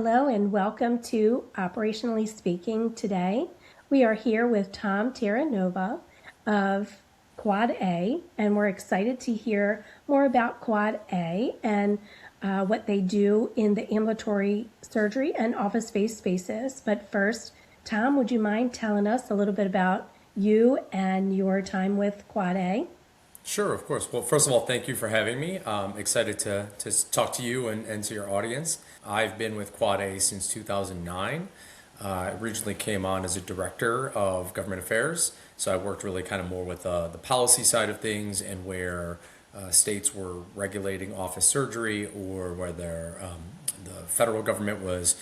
Hello and welcome to Operationally Speaking today. We are here with Tom Terranova of Quad A, and we're excited to hear more about Quad A and what they do in the ambulatory surgery and office-based spaces. But first, Tom, would you mind telling us a little bit about you and your time with Quad A? Sure, of course. Well, first of all, thank you for having me. I'm excited to talk to you and to your audience. I've been with Quad A since 2009. I originally came on as a director of government affairs, so I worked really kind of more with the policy side of things and where states were regulating office surgery or whether the federal government was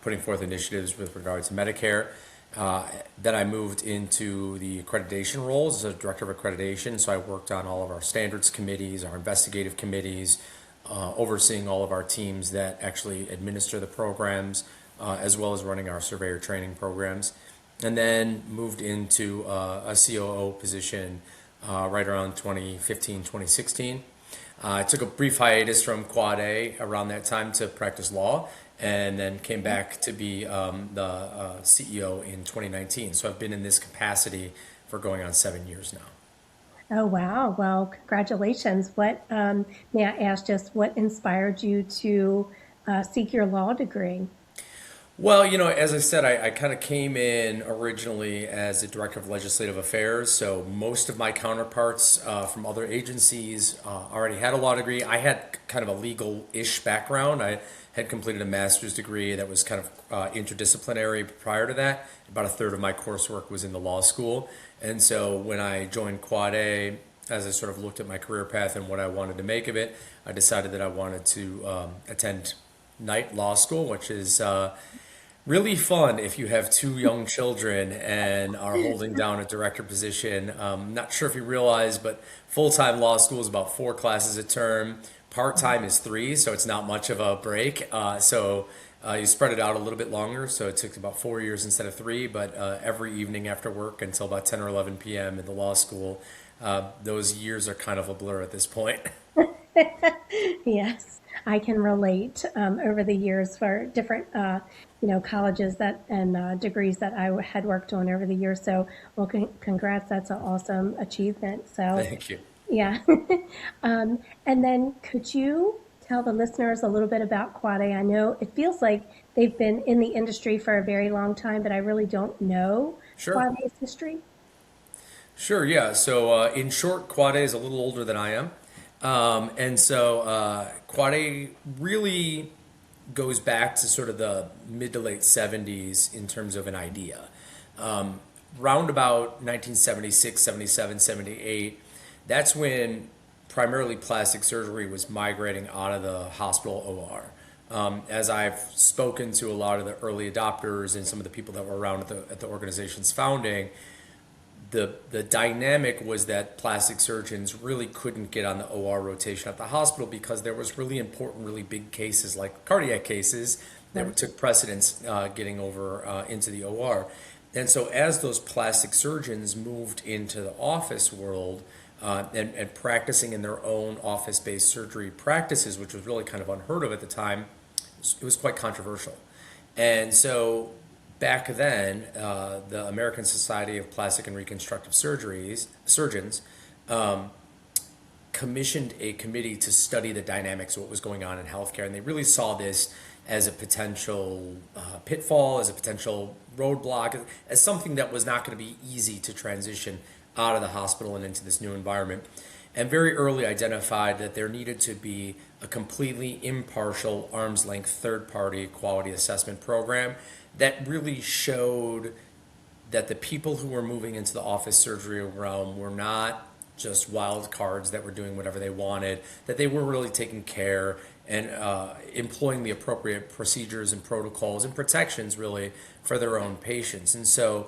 putting forth initiatives with regard to Medicare. Then I moved into the accreditation roles as a director of accreditation. So I worked on all of our standards committees, our investigative committees, overseeing all of our teams that actually administer the programs, as well as running our surveyor training programs. And then moved into a COO position right around 2015, 2016. I took a brief hiatus from Quad A around that time to practice law, and then came back to be the CEO in 2019. So I've been in this capacity for going on 7 years now. Oh, wow. Well, congratulations. What, may I ask just what inspired you to seek your law degree? Well, as I said, I kind of came in originally as a director of legislative affairs. So most of my counterparts from other agencies already had a law degree. I had kind of a legal-ish background. I had completed a master's degree that was kind of interdisciplinary prior to that. About a third of my coursework was in the law school. And so when I joined Quad A, as I sort of looked at my career path and what I wanted to make of it, I decided that I wanted to attend night law school, which is really fun if you have two young children and are holding down a director position. Not sure if you realize, but full-time law school is about 4 classes a term. Part-time is 3, so it's not much of a break. So you spread it out a little bit longer, so it took about 4 years instead of 3, but every evening after work until about 10 or 11 p.m. in the law school, those years are kind of a blur at this point. Yes, I can relate over the years for different, colleges that and degrees that I had worked on over the years. So, well, congrats. That's an awesome achievement. So, Thank you. yeah. And then could you tell the listeners a little bit about Quad A? I know it feels like they've been in the industry for a very long time, but I really don't know Sure. Quad A's history. Sure, yeah. So, in short, Quad A is a little older than I am. And so Quad A really goes back to sort of the mid to late 70s in terms of an idea. Round about 1976, 77, 78, that's when primarily plastic surgery was migrating out of the hospital OR. As I've spoken to a lot of the early adopters and some of the people that were around at the organization's founding, the dynamic was that plastic surgeons really couldn't get on the OR rotation at the hospital because there was really important, really big cases like cardiac cases that Right. took precedence getting over into the OR. And so as those plastic surgeons moved into the office world and practicing in their own office-based surgery practices, which was really kind of unheard of at the time, it was quite controversial. And so back then, the American Society of Plastic and Reconstructive Surgeons commissioned a committee to study the dynamics of what was going on in healthcare. And they really saw this as a potential pitfall, as a potential roadblock, as something that was not going to be easy to transition out of the hospital and into this new environment. And very early identified that there needed to be a completely impartial, arm's length, third party quality assessment program that really showed that the people who were moving into the office surgery realm were not just wild cards that were doing whatever they wanted, that they were really taking care and employing the appropriate procedures and protocols and protections really for their own patients. And so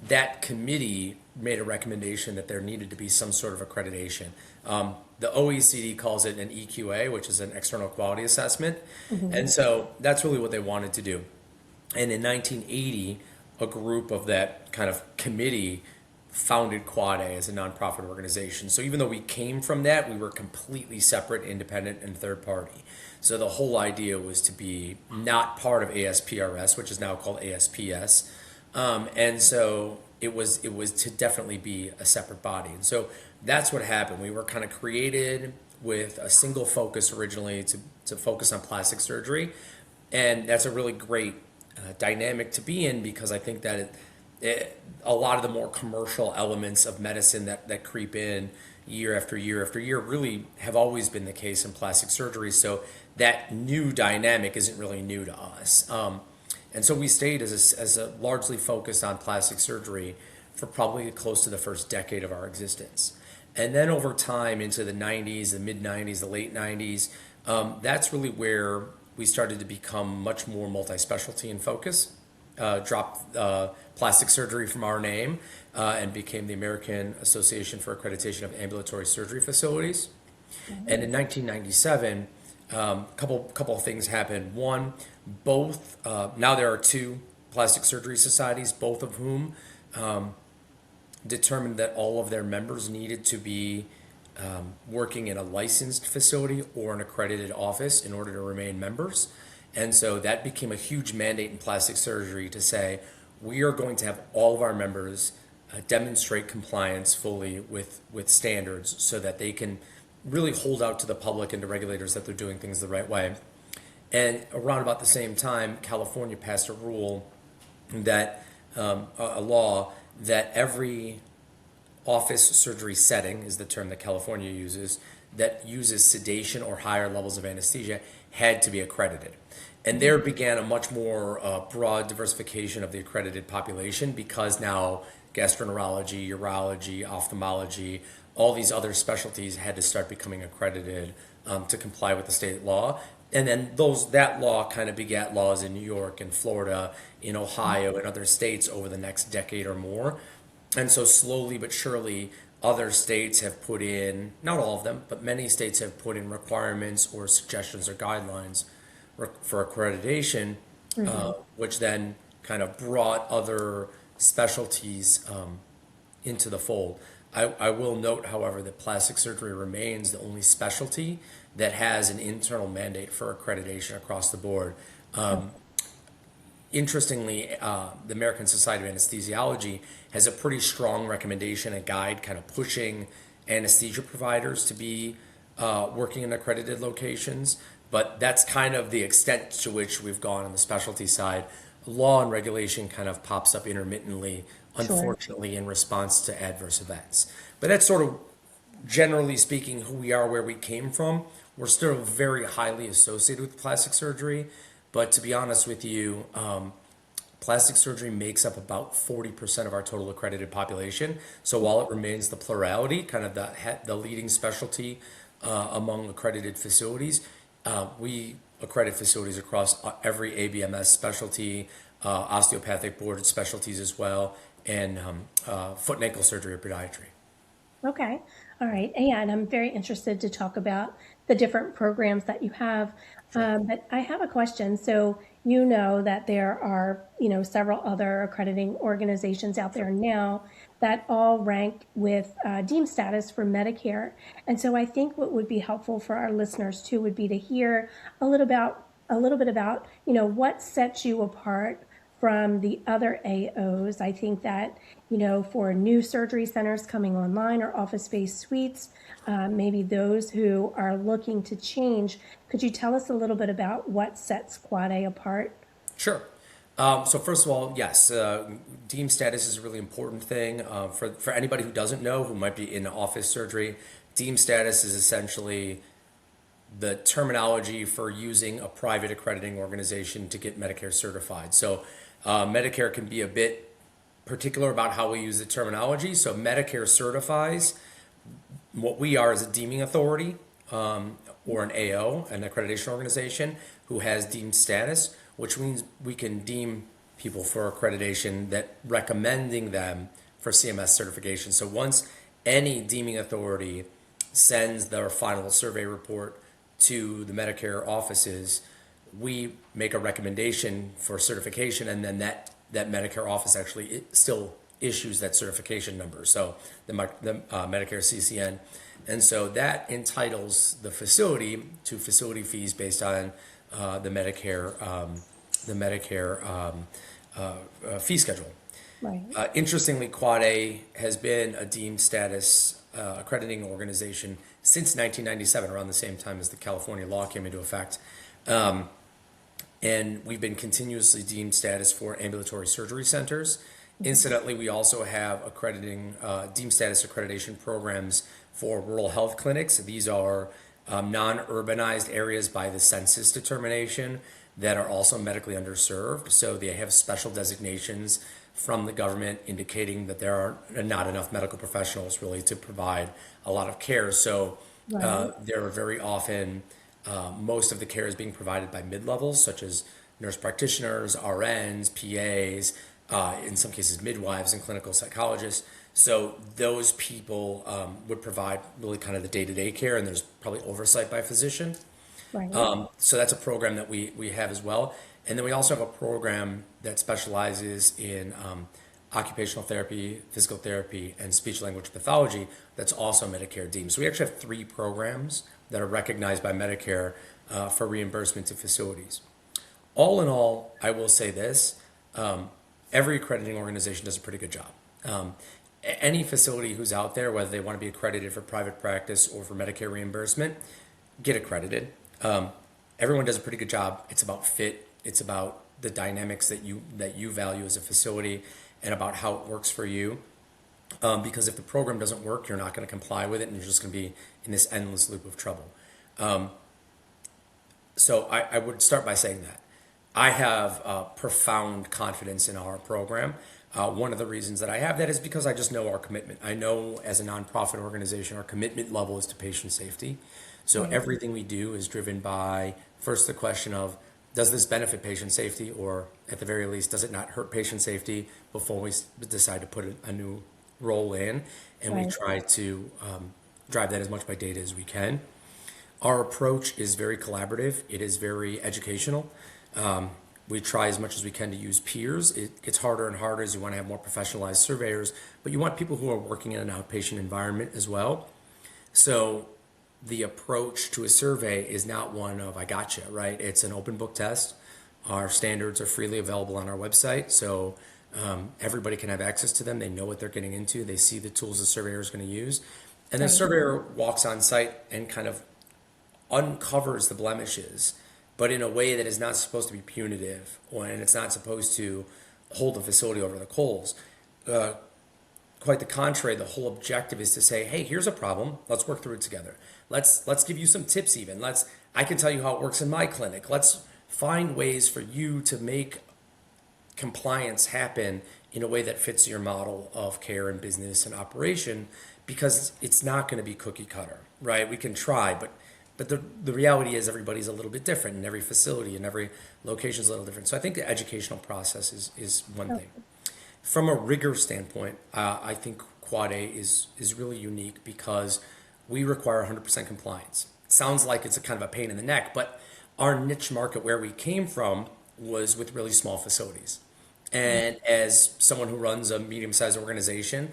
that committee made a recommendation that there needed to be some sort of accreditation. The OECD calls it an EQA, which is an external quality assessment. And so that's really what they wanted to do. And in 1980, a group of that kind of committee founded Quad A as a nonprofit organization. So even though we came from that, we were completely separate, independent, and third party. So the whole idea was to be not part of ASPRS, which is now called ASPS, and so it was to definitely be a separate body. And so that's what happened. We were kind of created with a single focus originally to focus on plastic surgery, and that's a really great dynamic to be in, because I think that a lot of the more commercial elements of medicine that creep in year after year after year really have always been the case in plastic surgery. So that new dynamic isn't really new to us. And so we stayed as a largely focused on plastic surgery for probably close to the first decade of our existence. And then over time into the 90s, the mid 90s, the late 90s, that's really where we started to become much more multi-specialty in focus, dropped plastic surgery from our name, and became the American Association for Accreditation of Ambulatory Surgery Facilities. And in 1997, couple of things happened. One, both now there are two plastic surgery societies, both of whom determined that all of their members needed to be working in a licensed facility or an accredited office in order to remain members. And so that became a huge mandate in plastic surgery to say, we are going to have all of our members demonstrate compliance fully with standards so that they can really hold out to the public and to regulators that they're doing things the right way. And around about the same time, California passed a rule that, a law that every office surgery setting is the term that California uses, that uses sedation or higher levels of anesthesia had to be accredited. And there began a much more broad diversification of the accredited population, because now gastroenterology, urology, ophthalmology, all these other specialties had to start becoming accredited to comply with the state law. And then that law kind of begat laws in New York and Florida, in Ohio and other states over the next decade or more. And so slowly but surely, other states have put in, not all of them, but many states have put in requirements or suggestions or guidelines for accreditation, which then kind of brought other specialties into the fold. I will note, however, that plastic surgery remains the only specialty that has an internal mandate for accreditation across the board. Interestingly, the American Society of Anesthesiology has a pretty strong recommendation and guide kind of pushing anesthesia providers to be working in accredited locations, but that's kind of the extent to which we've gone on the specialty side. Law and regulation kind of pops up intermittently, unfortunately, in response to adverse events. But that's sort of, generally speaking, who we are, where we came from. We're still very highly associated with plastic surgery, but to be honest with you, plastic surgery makes up about 40% of our total accredited population. So while it remains the plurality, kind of the leading specialty among accredited facilities, we accredit facilities across every ABMS specialty, osteopathic board specialties as well, and foot and ankle surgery or podiatry. Okay. All right. And I'm very interested to talk about the different programs that you have. But I have a question. So you know that there are, several other accrediting organizations out there now that all rank with deemed status for Medicare. And so I think what would be helpful for our listeners too would be to hear a little bit about, what sets you apart from the other AOs. I think that, for new surgery centers coming online or office-based suites, maybe those who are looking to change, could you tell us a little bit about what sets Quad A apart? Sure. So first of all, yes, deemed status is a really important thing. For anybody who doesn't know, who might be in office surgery, deemed status is essentially the terminology for using a private accrediting organization to get Medicare certified. So Medicare can be a bit particular about how we use the terminology. So Medicare certifies what we are as a deeming authority, or an AO, an accreditation organization, who has deemed status, which means we can deem people for accreditation that recommending them for CMS certification. So once any deeming authority sends their final survey report to the Medicare offices, we make a recommendation for certification, and then that Medicare office actually still issues that certification number, so the Medicare CCN. And so that entitles the facility to facility fees based on the Medicare fee schedule. Right. Interestingly, Quad A has been a deemed status accrediting organization since 1997, around the same time as the California law came into effect. And we've been continuously deemed status for ambulatory surgery centers. Incidentally, we also have deemed status accreditation programs for rural health clinics. These are non-urbanized areas by the census determination that are also medically underserved. So they have special designations from the government indicating that there are not enough medical professionals really to provide a lot of care. So Right. there are very often most of the care is being provided by mid-levels, such as nurse practitioners, RNs, PAs, in some cases midwives and clinical psychologists. So those people would provide really kind of the day-to-day care, and there's probably oversight by a physician. Right. So that's a program that we have as well. And then we also have a program that specializes in occupational therapy, physical therapy, and speech language pathology that's also Medicare deemed. So we actually have 3 programs that are recognized by Medicare for reimbursement to facilities. All in all, I will say this, every accrediting organization does a pretty good job. Any facility who's out there, whether they want to be accredited for private practice or for Medicare reimbursement, get accredited. Everyone does a pretty good job. It's about fit. It's about the dynamics that you value as a facility and about how it works for you. Because if the program doesn't work, you're not going to comply with it, and you're just going to be in this endless loop of trouble. So I would start by saying that I have profound confidence in our program. One of the reasons that I have that is because I just know our commitment. I know as a nonprofit organization, our commitment level is to patient safety. So everything we do is driven by, first, the question of, does this benefit patient safety, or at the very least, does it not hurt patient safety, before we decide to put a new role in, and we try to drive that as much by data as we can. Our approach is very collaborative. It is very educational. We try as much as we can to use peers. It gets harder and harder as you want to have more professionalized surveyors, but you want people who are working in an outpatient environment as well. So the approach to a survey is not one of, I gotcha, right? It's an open book test. Our standards are freely available on our website, so everybody can have access to them. They know what they're getting into. They see the tools the surveyor is going to use. And the surveyor walks on site and kind of uncovers the blemishes, but in a way that is not supposed to be punitive, and it's not supposed to hold the facility over the coals. Quite the contrary, the whole objective is to say, hey, here's a problem. Let's work through it together. Let's give you some tips even. I can tell you how it works in my clinic. Let's find ways for you to make compliance happen in a way that fits your model of care and business and operation, because it's not going to be cookie cutter, right? We can try, but the reality is everybody's a little bit different, and every facility and every location is a little different. So I think the educational process is one thing. From a rigor standpoint, I think Quad A is really unique because we require 100% compliance. It sounds like it's a kind of a pain in the neck, but our niche market where we came from was with really small facilities. And as someone who runs a medium-sized organization,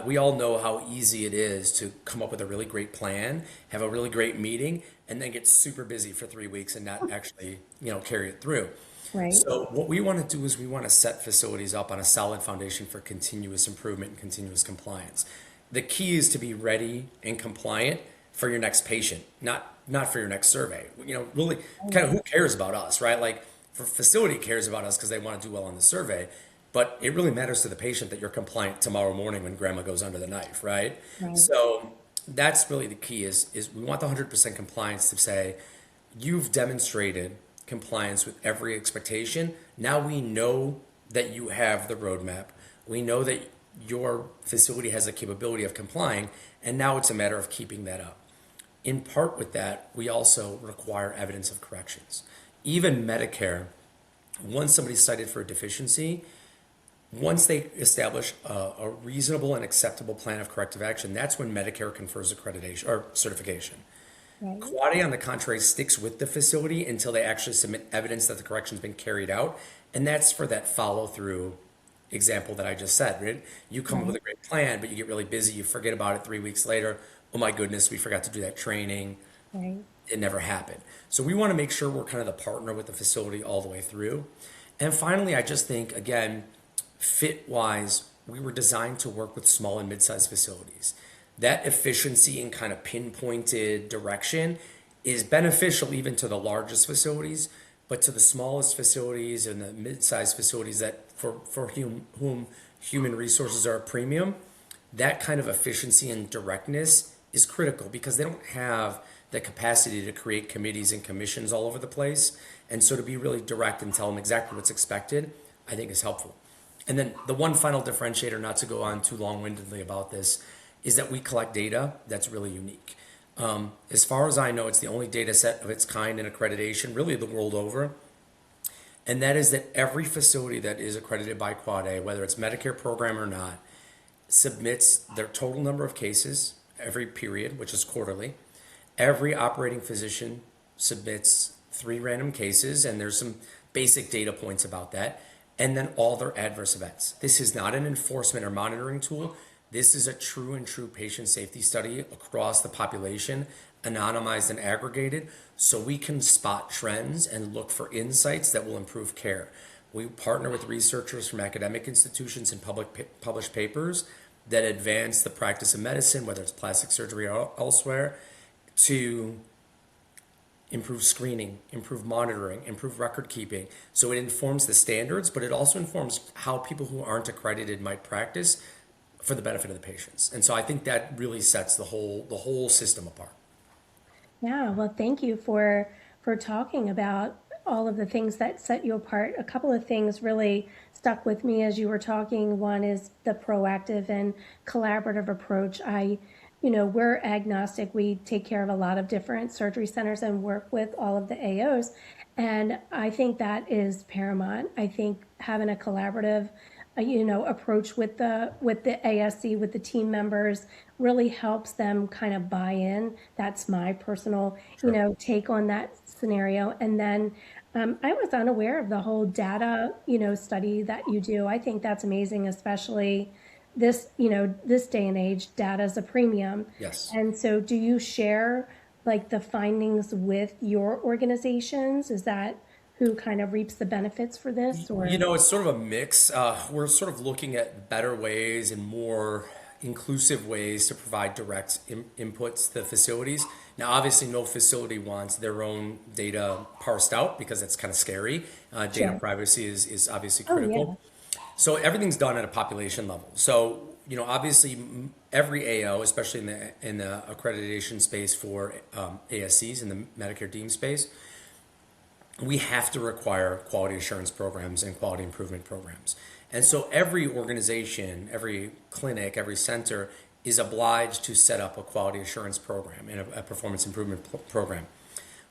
we all know how easy it is to come up with a really great plan, have a really great meeting, and then get super busy for 3 weeks and not actually, carry it through. Right. So what we want to do is we want to set facilities up on a solid foundation for continuous improvement and continuous compliance. The key is to be ready and compliant for your next patient, not for your next survey. Really, kind of who cares about us, right? Like, for facility cares about us because they want to do well on the survey, but it really matters to the patient that you're compliant tomorrow morning when grandma goes under the knife, right? So that's really the key is we want the 100% compliance to say, you've demonstrated compliance with every expectation. Now we know that you have the roadmap. We know that your facility has the capability of complying, and now it's a matter of keeping that up. In part with that, we also require evidence of corrections. Even Medicare, once somebody's cited for a deficiency, once they establish a reasonable and acceptable plan of corrective action, that's when Medicare confers accreditation or certification. Quad A, on the contrary, sticks with the facility until they actually submit evidence that the correction's been carried out, and that's for that follow-through example that I just said, right? You come up with Right. a great plan, but you get really busy, you forget about it 3 weeks later. Oh my goodness, we forgot to do that training. Right. It never happened. So we want to make sure we're kind of the partner with the facility all the way through. And finally, I just think, again, fit wise, we were designed to work with small and mid-sized facilities. That efficiency and kind of pinpointed direction is beneficial even to the largest facilities, but to the smallest facilities and the mid-sized facilities that whom human resources are a premium, that kind of efficiency and directness is critical because they don't have the capacity to create committees and commissions all over the place. And so to be really direct and tell them exactly what's expected, I think is helpful. And then the one final differentiator, not to go on too long-windedly about this, is that we collect data that's really unique. As far as I know, it's the only data set of its kind in accreditation, really the world over. And that is that every facility that is accredited by Quad A, whether it's Medicare program or not, submits their total number of cases every period, which is quarterly. Every operating physician submits 3 random cases, and there's some basic data points about that, and then all their adverse events. This is not an enforcement or monitoring tool. This is a true patient safety study across the population, anonymized and aggregated, so we can spot trends and look for insights that will improve care. We partner with researchers from academic institutions and published papers that advance the practice of medicine, whether it's plastic surgery or elsewhere, to improve screening, improve monitoring, improve record keeping. So it informs the standards, but it also informs how people who aren't accredited might practice for the benefit of the patients. And so I think that really sets the whole system apart. Yeah, well, thank you for talking about all of the things that set you apart. A couple of things really stuck with me as you were talking. One is the proactive and collaborative approach. We're agnostic. We take care of a lot of different surgery centers and work with all of the AOs. And I think that is paramount. I think having a collaborative approach with the ASC, with the team members, really helps them kind of buy in. That's my personal Sure. take on that scenario. And then I was unaware of the whole data study that you do. I think that's amazing, especially this day and age. Data is a premium. Yes. And so do you share like the findings with your organizations? Is that who kind of reaps the benefits for this, or? It's sort of a mix. We're sort of looking at better ways and more inclusive ways to provide direct inputs to the facilities. Now, obviously, no facility wants their own data parsed out because that's kind of scary. Data Sure. privacy is obviously Oh, yeah. critical. So everything's done at a population level. So, obviously every AO, especially in the accreditation space for ASCs in the Medicare deemed space, we have to require quality assurance programs and quality improvement programs. And so every organization, every clinic, every center is obliged to set up a quality assurance program and a performance improvement program.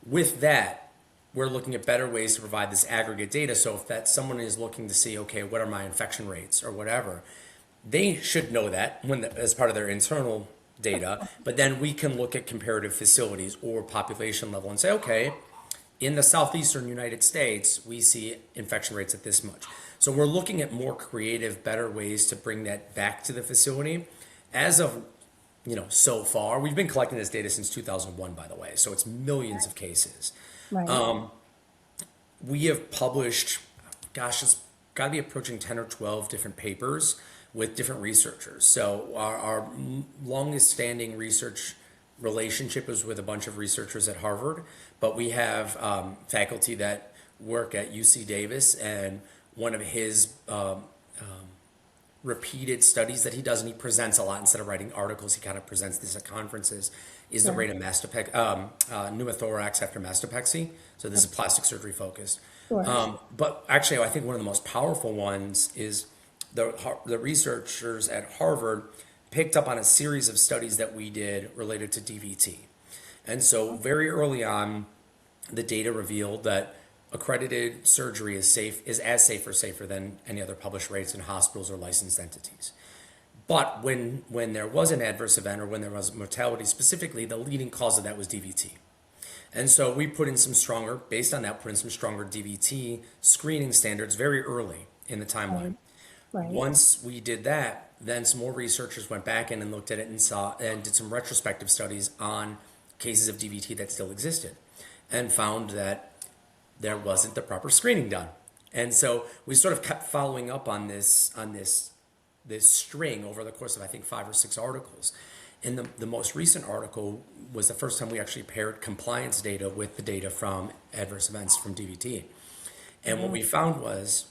With that, we're looking at better ways to provide this aggregate data. So if that someone is looking to see, okay, what are my infection rates or whatever, they should know that as part of their internal data. But then we can look at comparative facilities or population level and say, okay, in the southeastern United States, we see infection rates at this much. So we're looking at more creative, better ways to bring that back to the facility. As of so far, we've been collecting this data since 2001, by the way. So it's millions of cases. Right. We have published, gosh, it's got to be approaching 10 or 12 different papers with different researchers. So our longest standing research relationship is with a bunch of researchers at Harvard, but we have faculty that work at UC Davis, and one of his repeated studies that he does, and he presents a lot instead of writing articles, he kind of presents this at conferences, is the Yeah. rate of pneumothorax after mastopexy. So this is plastic surgery focused. Sure. But actually, I think one of the most powerful ones is the researchers at Harvard picked up on a series of studies that we did related to DVT. And so very early on, the data revealed that accredited surgery is as safe or safer than any other published rates in hospitals or licensed entities. But when there was an adverse event or when there was mortality specifically, the leading cause of that was DVT. And so we based on that, put in some stronger DVT screening standards very early in the timeline. Right. Right. Once we did that, then some more researchers went back in and looked at it and saw and did some retrospective studies on cases of DVT that still existed and found that there wasn't the proper screening done. And so we sort of kept following up on this string over the course of I think 5 or 6 articles. And the most recent article was the first time we actually paired compliance data with the data from adverse events from DVT. And what we found was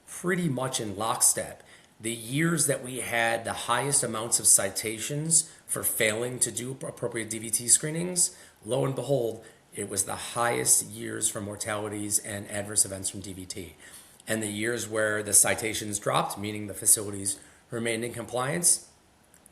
pretty much in lockstep. The years that we had the highest amounts of citations for failing to do appropriate DVT screenings, lo and behold, it was the highest years for mortalities and adverse events from DVT. And the years where the citations dropped, meaning the facilities remained in compliance,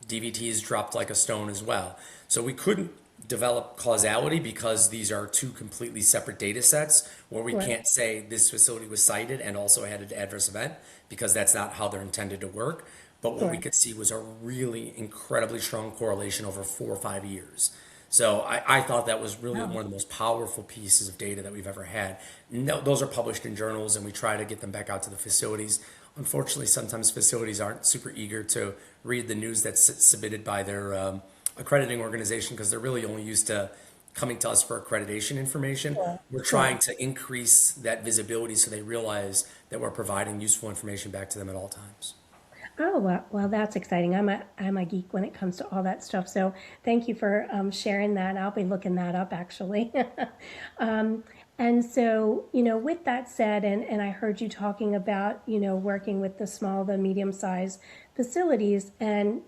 DVTs dropped like a stone as well. So we couldn't develop causality because these are two completely separate data sets where we Right. can't say this facility was cited and also had an adverse event because that's not how they're intended to work. But what we Right. could see was a really incredibly strong correlation over 4 or 5 years. So I thought that was really Wow. one of the most powerful pieces of data that we've ever had. No, those are published in journals, and we try to get them back out to the facilities. Unfortunately, sometimes facilities aren't super eager to read the news that's submitted by their accrediting organization because they're really only used to coming to us for accreditation information. Sure. We're Sure. trying to increase that visibility so they realize that we're providing useful information back to them at all times. Oh, well, that's exciting. I'm a geek when it comes to all that stuff. So thank you for sharing that. I'll be looking that up actually. um, and so, with that said, and I heard you talking about, working with the small, the medium-sized facilities, and,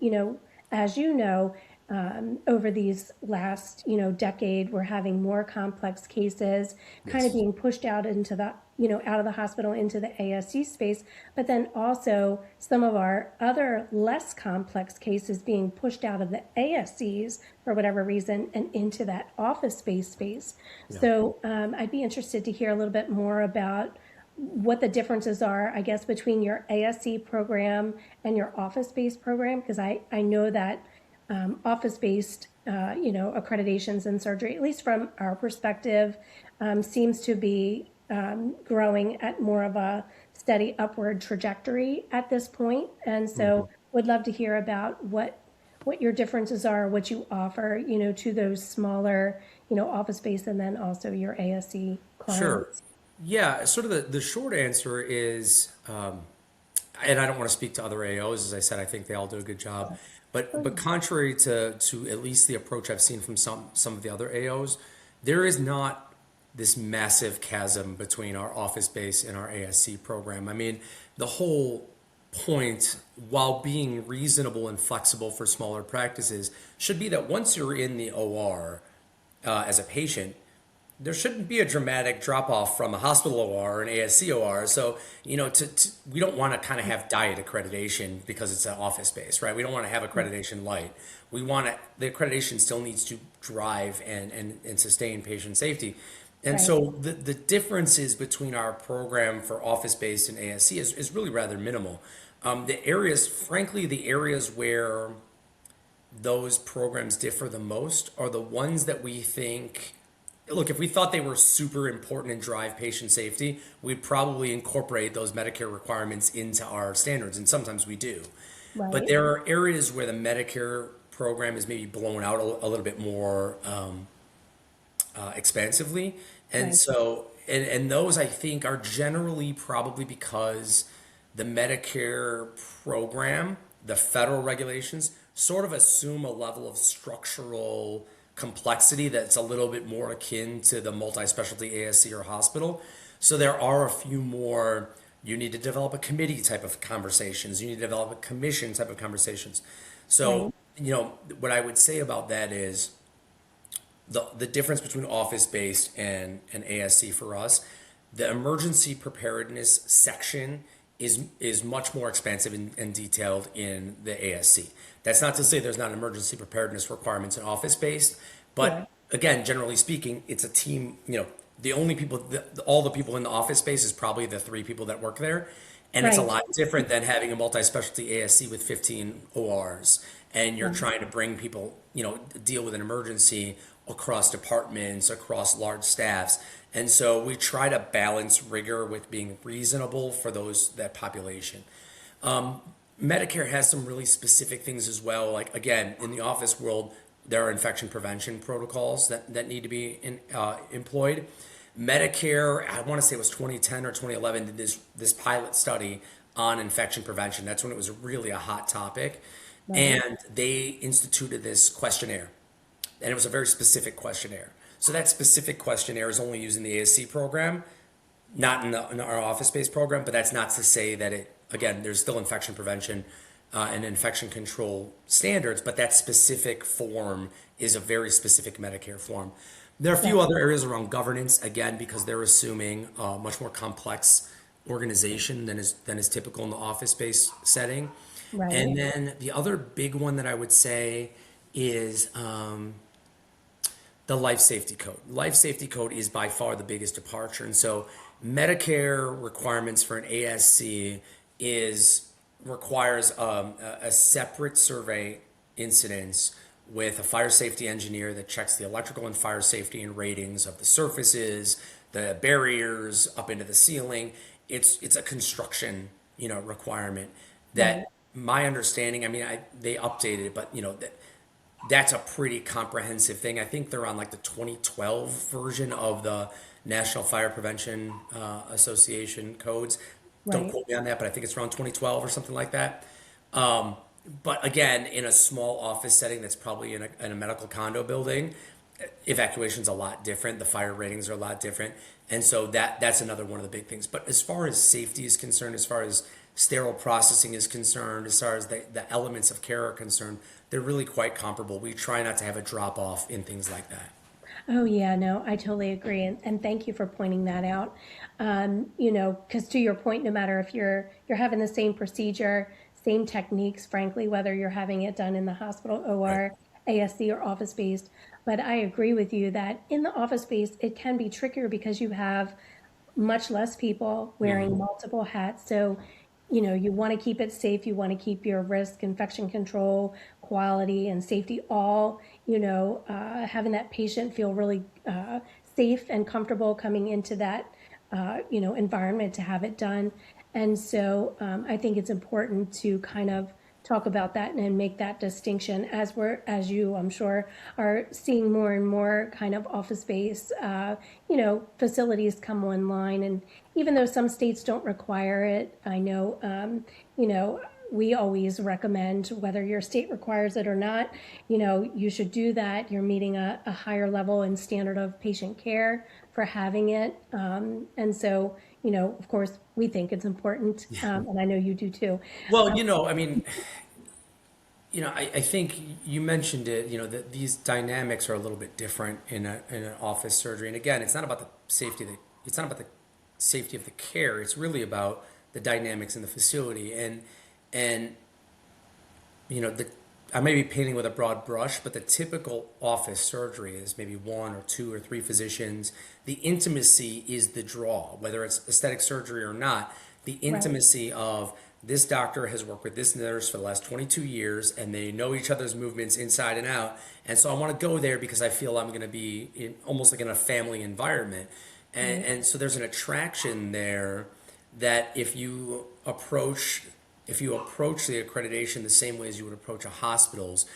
as you know, over these last, decade, we're having more complex cases kind of Yes. being pushed out into the, out of the hospital into the ASC space, but then also some of our other less complex cases being pushed out of the ASCs for whatever reason and into that office-based space. Yeah. So I'd be interested to hear a little bit more about what the differences are, I guess, between your ASC program and your office-based program, because I know that office-based, accreditations in surgery, at least from our perspective, seems to be growing at more of a steady upward trajectory at this point. And so would love to hear about what your differences are, what you offer, to those smaller, office-based and then also your ASC Sure. clients. Yeah, sort of the short answer is, and I don't want to speak to other AOs, as I said, I think they all do a good job. But contrary to at least the approach I've seen from some of the other AOs, there is not this massive chasm between our office base and our ASC program. I mean, the whole point, while being reasonable and flexible for smaller practices, should be that once you're in the OR as a patient, there shouldn't be a dramatic drop off from a hospital OR or an ASC OR. So, we don't want to kind of have diet accreditation because it's an office space, right? We don't want to have accreditation light. The accreditation still needs to drive and sustain patient safety. And Right. so the differences between our program for office based and ASC is really rather minimal. Frankly, the areas where those programs differ the most are the ones that we think. Look, if we thought they were super important and drive patient safety, we'd probably incorporate those Medicare requirements into our standards, and sometimes we do. But Right. there are areas where the Medicare program is maybe blown out a little bit more expansively. And Right. so, and those I think are generally probably because the Medicare program, the federal regulations, sort of assume a level of structural complexity that's a little bit more akin to the multi-specialty ASC or hospital. So there are a few more, you need to develop a committee type of conversations, you need to develop a commission type of conversations. So, Right. what I would say about that is the difference between office based and an ASC for us, the emergency preparedness section is much more expansive and detailed in the ASC. That's not to say there's not emergency preparedness requirements in office based, Sure. but again, generally speaking, it's a team. The only people, all the people in the office space is probably the 3 people that work there, and it's a Right. lot different than having a multi-specialty ASC with 15 ORs, and you're Right. trying to bring people, deal with an emergency across departments, across large staffs. And so we try to balance rigor with being reasonable for that population. Medicare has some really specific things as well. Like, again, in the office world, there are infection prevention protocols that need to be employed. Medicare, I want to say it was 2010 or 2011, did this pilot study on infection prevention. That's when it was really a hot topic. Right. And they instituted this questionnaire, and it was a very specific questionnaire. So that specific questionnaire is only used in the ASC program, not in our office-based program, but that's not to say that it, again, there's still infection prevention and infection control standards, but that specific form is a very specific Medicare form. There are a few Right. other areas around governance, again, because they're assuming a much more complex organization than is typical in the office-based setting. Right. And then the other big one that I would say is the life safety code. Life safety code is by far the biggest departure. And so Medicare requirements for an ASC is requires a separate survey incidence with a fire safety engineer that checks the electrical and fire safety and ratings of the surfaces, the barriers up into the ceiling. It's a construction, requirement Right. that my understanding, I mean, they updated it, but that's a pretty comprehensive thing. I think they're on like the 2012 version of the National Fire Prevention Association codes. Don't Right. quote me on that, but I think it's around 2012 or something like that. Um, but again, in a small office setting that's probably in a medical condo building, evacuation's a lot different. The fire ratings are a lot different. And so that's another one of the big things. But as far as safety is concerned, as far as sterile processing is concerned, as far as the elements of care are concerned, they're really quite comparable. We try not to have a drop off in things like that. Oh yeah, no, I totally agree, and thank you for pointing that out. Because to your point, no matter if you're having the same procedure, same techniques, frankly, whether you're having it done in the hospital, Right. OR, ASC, or office based, but I agree with you that in the office based, it can be trickier because you have much less people wearing Hmm. multiple hats. So, you want to keep it safe. You want to keep your risk, infection control, quality, and safety all, having that patient feel really safe and comfortable coming into that, environment to have it done. And so I think it's important to kind of talk about that and make that distinction as you, I'm sure, are seeing more and more kind of office based, facilities come online. And even though some states don't require it, I know, we always recommend whether your state requires it or not, you should do that. You're meeting a higher level and standard of patient care for having it. And so, of course, we think it's important, and I know you do too. Well, I mean, I think you mentioned it, that these dynamics are a little bit different in an office surgery. And again, it's not about the safety of the care. It's really about the dynamics in the facility. And the I may be painting with a broad brush, but the typical office surgery is maybe one or two or three physicians. The intimacy is the draw, whether it's aesthetic surgery or not. The Right, intimacy of this doctor has worked with this nurse for the last 22 years and they know each other's movements inside and out. And so I want to go there because I feel I'm going to be almost like in a family environment. And, right, and so there's an attraction there that if you approach the accreditation the same way as you would approach a hospital's,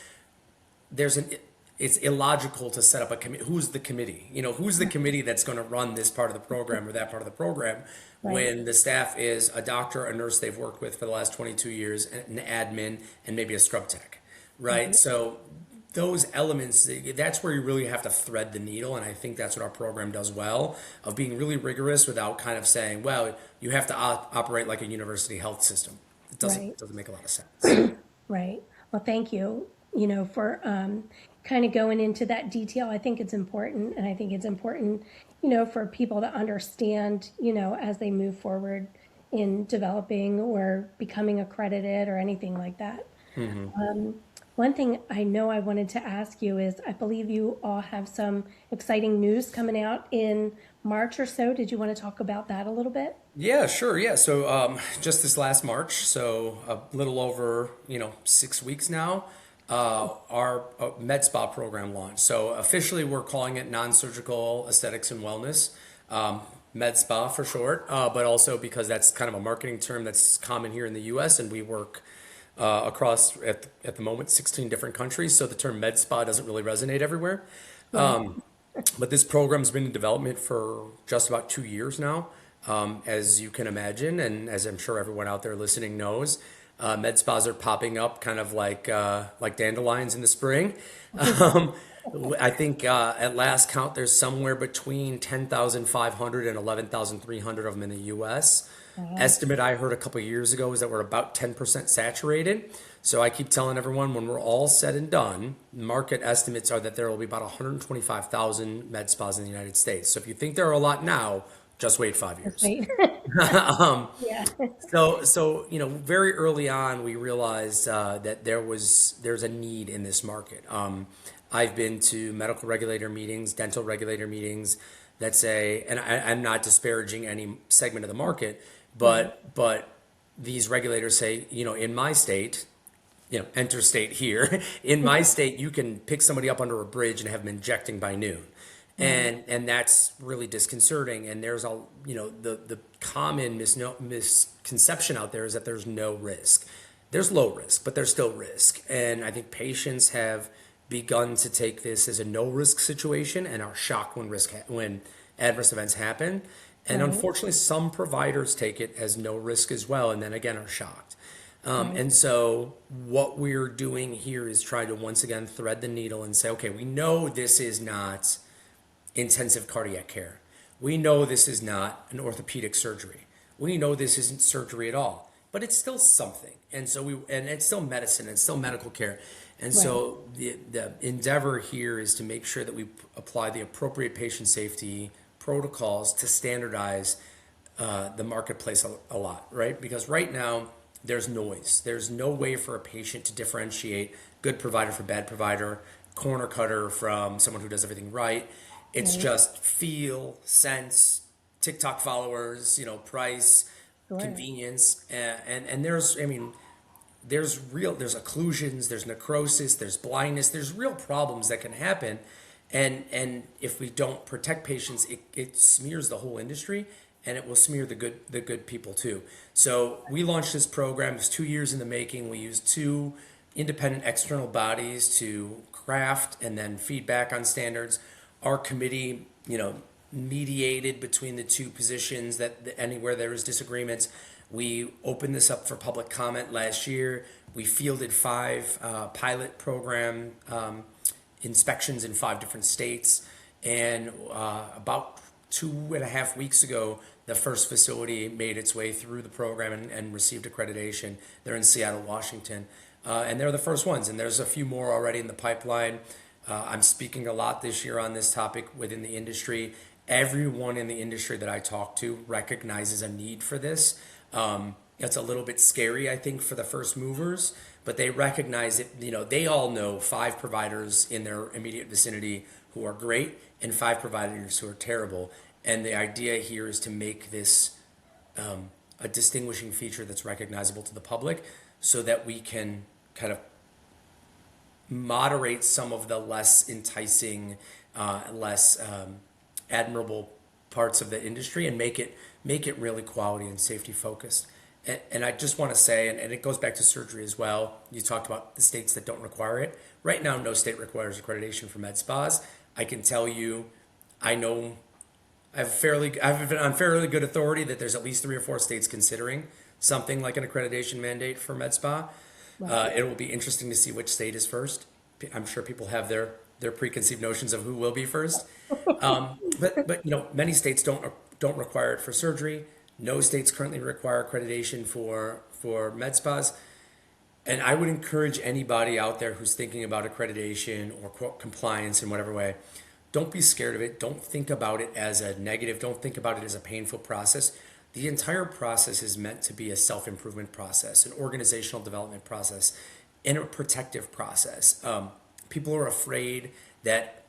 there's an it's illogical to set up a committee. Who's the committee? Who's the committee that's going to run this part of the program or that part of the program right. when the staff is a doctor, a nurse they've worked with for the last 22 years, an admin, and maybe a scrub tech, right? Right. So those elements, that's where you really have to thread the needle. And I think that's what our program does well, of being really rigorous without kind of saying, well, you have to operate like a university health system. It doesn't, Right. doesn't make a lot of sense. Right. Well, thank you, for kind of going into that detail. I think it's important, and I think it's important, for people to understand, as they move forward in developing or becoming accredited or anything like that. One thing I know I wanted to ask you is I believe you all have some exciting news coming out in March or so. Did you want to talk about that a little bit? Yeah, sure. Yeah. So just this last March, so a little over 6 weeks now, our MedSpa program launched. So officially, we're calling it non-surgical aesthetics and wellness. MedSpa for short, but also because that's kind of a marketing term that's common here in the U.S. and we work across at the moment 16 different countries, so the term MedSpa doesn't really resonate everywhere. Right. But this program's been in development for just about 2 years now, as you can imagine, and as I'm sure everyone out there listening knows. Med spas are popping up kind of like dandelions in the spring. Um, I think at last count, there's somewhere between 10,500 and 11,300 of them in the U.S. Wow. Estimate I heard a couple of years ago is that we're about 10% saturated. So I keep telling everyone when we're all said and done, market estimates are that there will be about 125,000 med spas in the United States. So if you think there are a lot now, just wait 5 years. Wait. Yeah. Very early on, we realized that there's a need in this market. I've been to medical regulator meetings, dental regulator meetings that say, and I'm not disparaging any segment of the market, Right. but these regulators say, in my state, enter state here. In my state, you can pick somebody up under a bridge and have them injecting by noon. Right. And that's really disconcerting. And there's the common misconception out there is that there's no risk. There's low risk, but there's still risk. And I think patients have begun to take this as a no risk situation and are shocked when adverse events happen. And Right. unfortunately, some providers take it as no risk as well, and then again are shocked. Right. And so what we're doing here is try to once again thread the needle and say, okay, we know this is not intensive cardiac care. We know this is not an orthopedic surgery. We know this isn't surgery at all, but it's still something. And it's still medicine, it's still medical care. And Right. so the endeavor here is to make sure that we apply the appropriate patient safety protocols to standardize the marketplace a lot, right? Because right now there's noise. There's no way for a patient to differentiate good provider from bad provider, corner cutter from someone who does everything right. It's Right. just feel, sense, TikTok followers, price, Sure. convenience, and there's occlusions, there's necrosis, there's blindness, there's real problems that can happen, and if we don't protect patients, it smears the whole industry, and it will smear the good people too. So we launched this program. It was 2 years in the making. We used two independent external bodies to craft and then feedback on standards. Our committee, mediated between the two positions that anywhere there was disagreements. We opened this up for public comment last year. We fielded 5 pilot program inspections in 5 different states. And about 2.5 weeks ago, the first facility made its way through the program and received accreditation. They're in Seattle, Washington. And they're the first ones. And there's a few more already in the pipeline. I'm speaking a lot this year on this topic within the industry. Everyone in the industry that I talk to recognizes a need for this. It's a little bit scary, I think, for the first movers, but they recognize it. They all know 5 providers in their immediate vicinity who are great and 5 providers who are terrible. And the idea here is to make this a distinguishing feature that's recognizable to the public so that we can kind of moderate some of the less enticing, less admirable parts of the industry and make it really quality and safety focused. And I just want to say, and it goes back to surgery as well. You talked about the states that don't require it. Right now, no state requires accreditation for med spas. I can tell you, I know I've been on fairly good authority that there's at least 3 or 4 states considering something like an accreditation mandate for med spa. Right. It will be interesting to see which state is first. I'm sure people have their preconceived notions of who will be first. But many states don't require it for surgery. No states currently require accreditation for med spas. And I would encourage anybody out there who's thinking about accreditation or compliance in whatever way, don't be scared of it. Don't think about it as a negative. Don't think about it as a painful process. The entire process is meant to be a self-improvement process, an organizational development process, and a protective process. People are afraid that,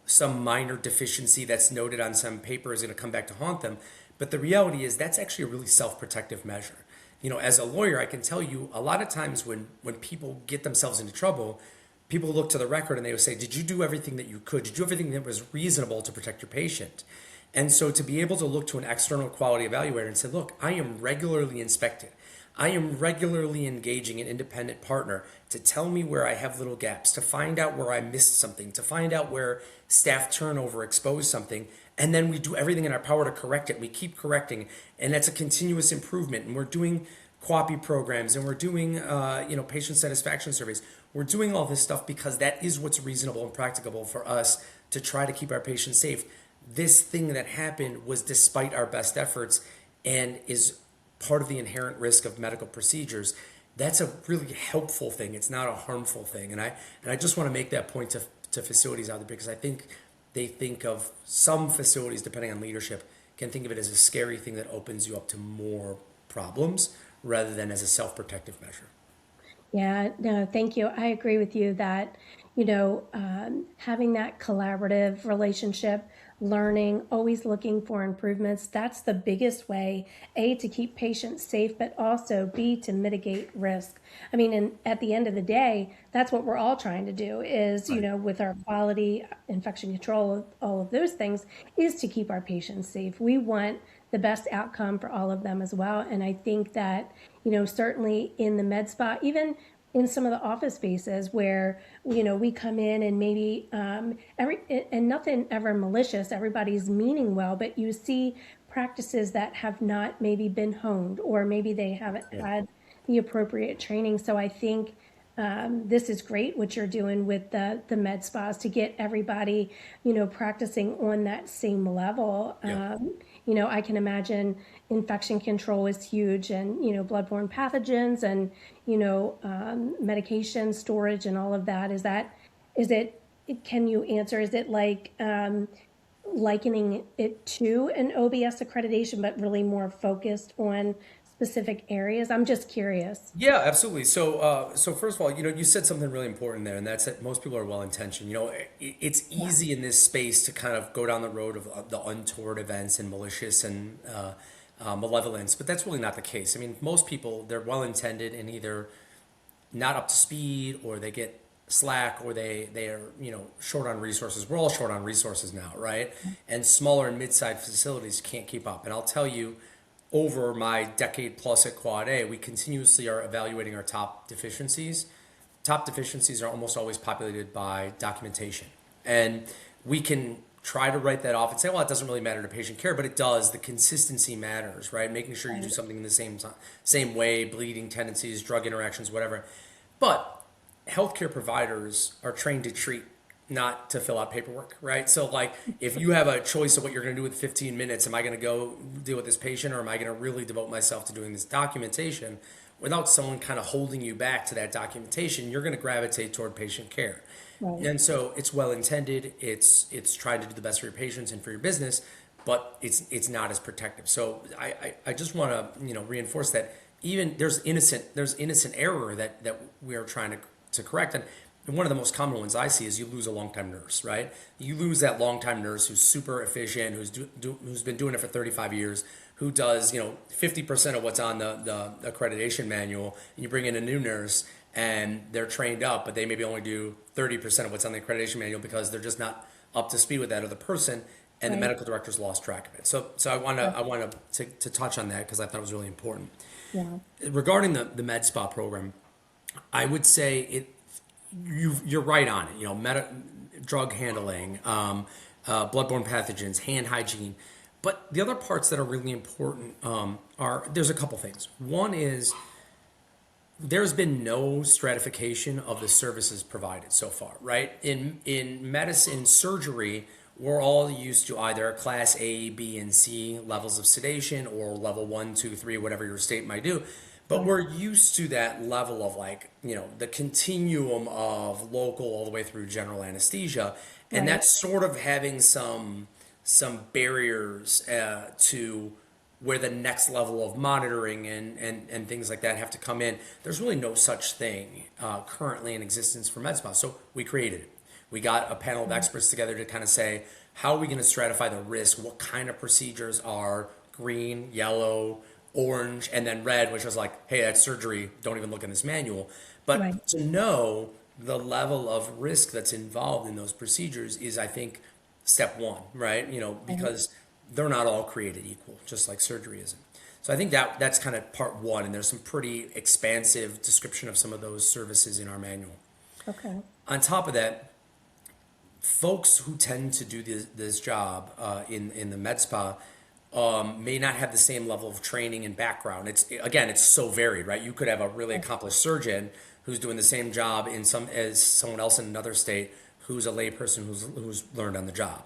some minor deficiency that's noted on some paper is going to come back to haunt them. But the reality is that's actually a really self-protective measure. As a lawyer, I can tell you a lot of times when people get themselves into trouble, people look to the record and they will say, did you do everything that you could? Did you do everything that was reasonable to protect your patient? And so to be able to look to an external quality evaluator and say, look, I am regularly inspected. I am regularly engaging an independent partner to tell me where I have little gaps, to find out where I missed something, to find out where staff turnover exposed something. And then we do everything in our power to correct it. We keep correcting. And that's a continuous improvement. And we're doing QAPI programs and we're doing, patient satisfaction surveys. We're doing all this stuff because that is what's reasonable and practicable for us to try to keep our patients safe. This thing that happened was despite our best efforts and is part of the inherent risk of medical procedures. That's a really helpful thing. It's not a harmful thing. And I just want to make that point to facilities out there, because I think they think of some facilities, depending on leadership, can think of it as a scary thing that opens you up to more problems rather than as a self-protective measure. Yeah, no, thank you. I agree with you that, having that collaborative relationship, learning, always looking for improvements, that's the biggest way, A, to keep patients safe, but also B, to mitigate risk. I mean, and at the end of the day, that's what we're all trying to do is, Right. with our quality, infection control, all of those things, is to keep our patients safe. We want the best outcome for all of them as well. And I think that, certainly in the med spa, even in some of the office spaces where, we come in and maybe and nothing ever malicious, everybody's meaning well, but you see practices that have not maybe been honed, or maybe they haven't Yeah. had the appropriate training. So I think this is great what you're doing with the med spas to get everybody, practicing on that same level. Yeah. I can imagine infection control is huge, and, bloodborne pathogens, and, medication storage and all of that. Can you answer, is it like likening it to an OBS accreditation, but really more focused on specific areas? I'm just curious. Yeah, absolutely. So first of all, you said something really important there, and that's that most people are well intentioned. It's Yeah. easy in this space to kind of go down the road of the untoward events and malicious and malevolence, but that's really not the case. I mean, most people, they're well intended and either not up to speed, or they get slack, or they are short on resources. We're all short on resources now, right? And smaller and mid-sized facilities can't keep up. And I'll tell you, over my decade plus at Quad A, we continuously are evaluating our top deficiencies. Top deficiencies are almost always populated by documentation. And we can try to write that off and say, well, it doesn't really matter to patient care, but it does. The consistency matters, right? Making sure you do something in the same way, bleeding tendencies, drug interactions, whatever. But healthcare providers are trained to treat, not to fill out paperwork, right? So, like, if you have a choice of what you're going to do with 15 minutes, am I going to go deal with this patient, or am I going to really devote myself to doing this documentation? Without someone kind of holding you back to that documentation, you're going to gravitate toward patient care. Right. And so it's well intended. It's trying to do the best for your patients and for your business, but it's not as protective. So I just want to reinforce that even there's innocent error that we are trying to correct. And one of the most common ones I see is you lose a longtime nurse, right? You lose that longtime nurse who's super efficient, who's been doing it for 35 years, who does 50% of what's on the accreditation manual, and you bring in a new nurse and they're trained up, but they maybe only do 30% of what's on the accreditation manual because they're just not up to speed with that other person, and the Right. medical director's lost track of it. So I want to touch on that because I thought it was really important. Yeah. Regarding the med spa program, I would say you're right on it. Drug handling, bloodborne pathogens, hand hygiene. But the other parts that are really important there's a couple things. One is there's been no stratification of the services provided so far, right? In medicine, surgery, we're all used to either class A, B, and C levels of sedation, or level 1, 2, 3, whatever your state might do. But we're used to that level of the continuum of local all the way through general anesthesia. And Right. that's sort of having some barriers to where the next level of monitoring and things like that have to come in. There's really no such thing currently in existence for med spa. So we created it. We got a panel of experts together to kind of say, how are we going to stratify the risk? What kind of procedures are green, yellow, orange, and then red, which was like, hey, that's surgery. Don't even look in this manual. Right. But to know the level of risk that's involved in those procedures is, I think, step one, right? Because they're not all created equal, just like surgery isn't. So I think that's kind of part one, and there's some pretty expansive description of some of those services in our manual. Okay. On top of that, folks who tend to do this job in the med spa may not have the same level of training and background. It's so varied, right? You could have a really accomplished surgeon who's doing the same job in some as someone else in another state who's a layperson who's learned on the job.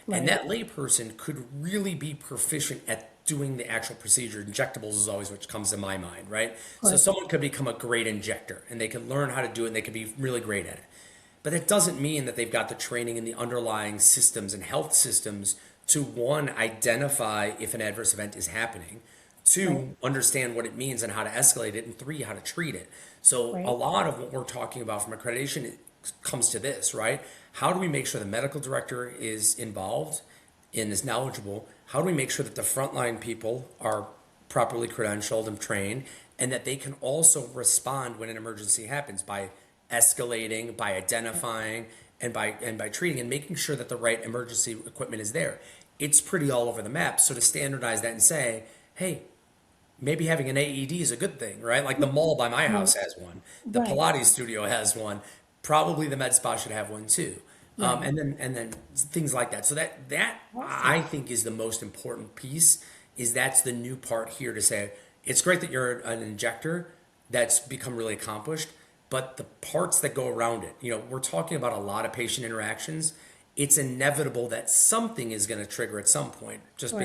And Right. that layperson could really be proficient at doing the actual procedure. Injectables is always what comes to my mind, right? So Right. someone could become a great injector and they could learn how to do it and they could be really great at it. But that doesn't mean that they've got the training in the underlying systems and health systems to one, identify if an adverse event is happening, Right. two, understand what it means and how to escalate it, and three, how to treat it. So a Right. lot of what we're talking about from accreditation comes to this, right? How do we make sure the medical director is involved and is knowledgeable? How do we make sure that the frontline people are properly credentialed and trained, and that they can also respond when an emergency happens by escalating, by identifying, and by treating and making sure that the right emergency equipment is there? It's pretty all over the map. So to standardize that and say, hey, maybe having an AED is a good thing, right? Like the mall by my Right. house has one, the Right. Pilates studio has one, probably the med spa should have one too. Right. And then things like that. So that Awesome. I think is the most important piece. Is that's the new part here to say it's great that you're an injector that's become really accomplished, but the parts that go around it, we're talking about a lot of patient interactions. It's inevitable that something is going to trigger at some point, Right. just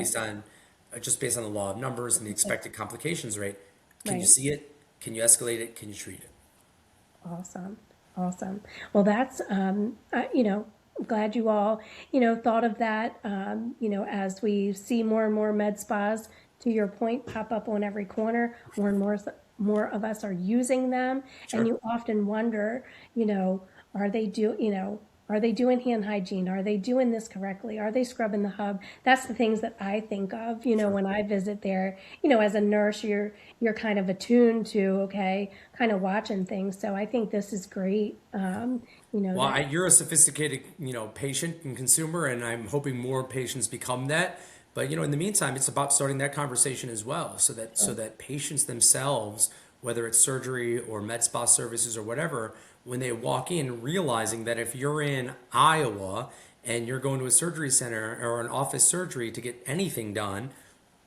based on the law of numbers and the expected complications rate. Can you Right. see it? Can you escalate it? Can you treat it? Awesome. Awesome. Well, that's, I'm glad you all, thought of that, as we see more and more med spas, to your point, pop up on every corner, more and more of us are using them. And Sure. you often wonder, are they are they doing hand hygiene? Are they doing this correctly? Are they scrubbing the hub? That's the things that I think of, Sure. when I visit there. As a nurse, you're kind of attuned to, okay, kind of watching things. So I think this is great. Well, That you're a sophisticated, patient and consumer, and I'm hoping more patients become that. But in the meantime, it's about starting that conversation as well, so that patients themselves, whether it's surgery or med spa services or whatever, when they walk in, realizing that if you're in Iowa and you're going to a surgery center or an office surgery to get anything done,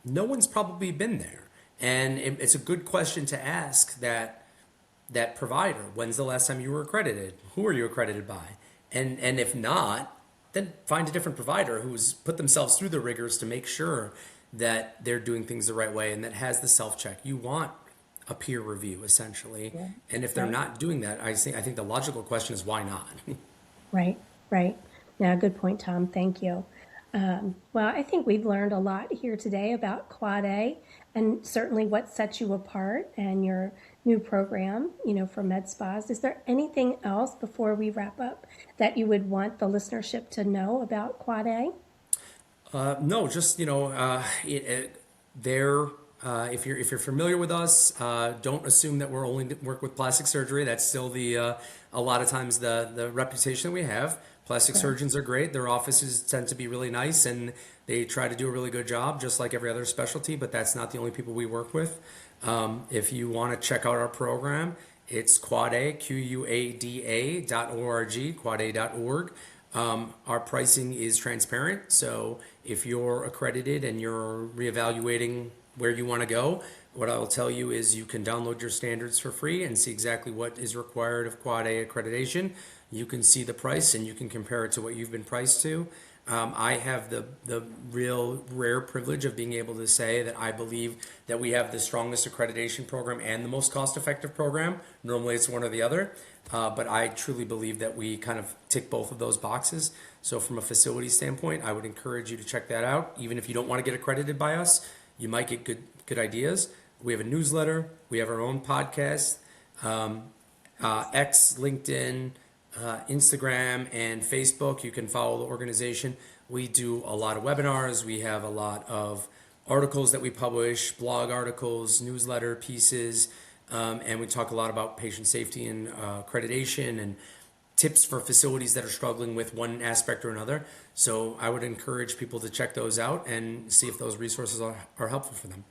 no one's probably been there, and it's a good question to ask that provider. When's the last time you were accredited? Who are you accredited by? And if not, then find a different provider who's put themselves through the rigors to make sure that they're doing things the right way and that has the self-check. You want a peer review essentially. yeah, And if they're right, not doing that, I think the logical question is why not? right, right. Now, good point, Tom. Thank you. Well, I think we've learned a lot here today about Quad A and certainly what sets you apart and your new program, for med spas. Is there anything else before we wrap up that you would want the listenership to know about Quad A? No, just there. If you're familiar with us, don't assume that we're only work with plastic surgery. That's still a lot of times the reputation that we have. Plastic Right. surgeons are great. Their offices tend to be really nice, and they try to do a really good job, just like every other specialty. But that's not the only people we work with. If you want to check out our program, it's QuadA, QUADA.org, QuadA.org. Our pricing is transparent, so if you're accredited and you're reevaluating where you want to go, what I will tell you is you can download your standards for free and see exactly what is required of Quad A accreditation. You can see the price and you can compare it to what you've been priced to. I have the real rare privilege of being able to say that I believe that we have the strongest accreditation program and the most cost-effective program. Normally it's one or the other, but I truly believe that we kind of tick both of those boxes. So from a facility standpoint, I would encourage you to check that out. Even if you don't want to get accredited by us, you might get good ideas. We have a newsletter. We have our own podcast, X, LinkedIn, Instagram, and Facebook. You can follow the organization. We do a lot of webinars. We have a lot of articles that we publish, blog articles, newsletter pieces, and we talk a lot about patient safety and accreditation. And tips for facilities that are struggling with one aspect or another. So I would encourage people to check those out and see if those resources are helpful for them.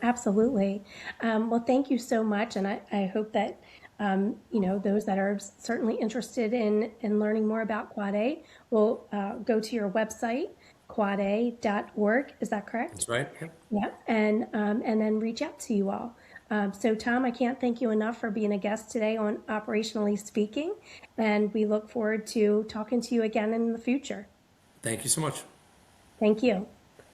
Absolutely. Well, thank you so much. And I hope that, those that are certainly interested in learning more about Quad A will go to your website, quada.org. Is that correct? That's right. Yep. Yeah. And then reach out to you all. So, Tom, I can't thank you enough for being a guest today on Operationally Speaking. And we look forward to talking to you again in the future. Thank you so much. Thank you.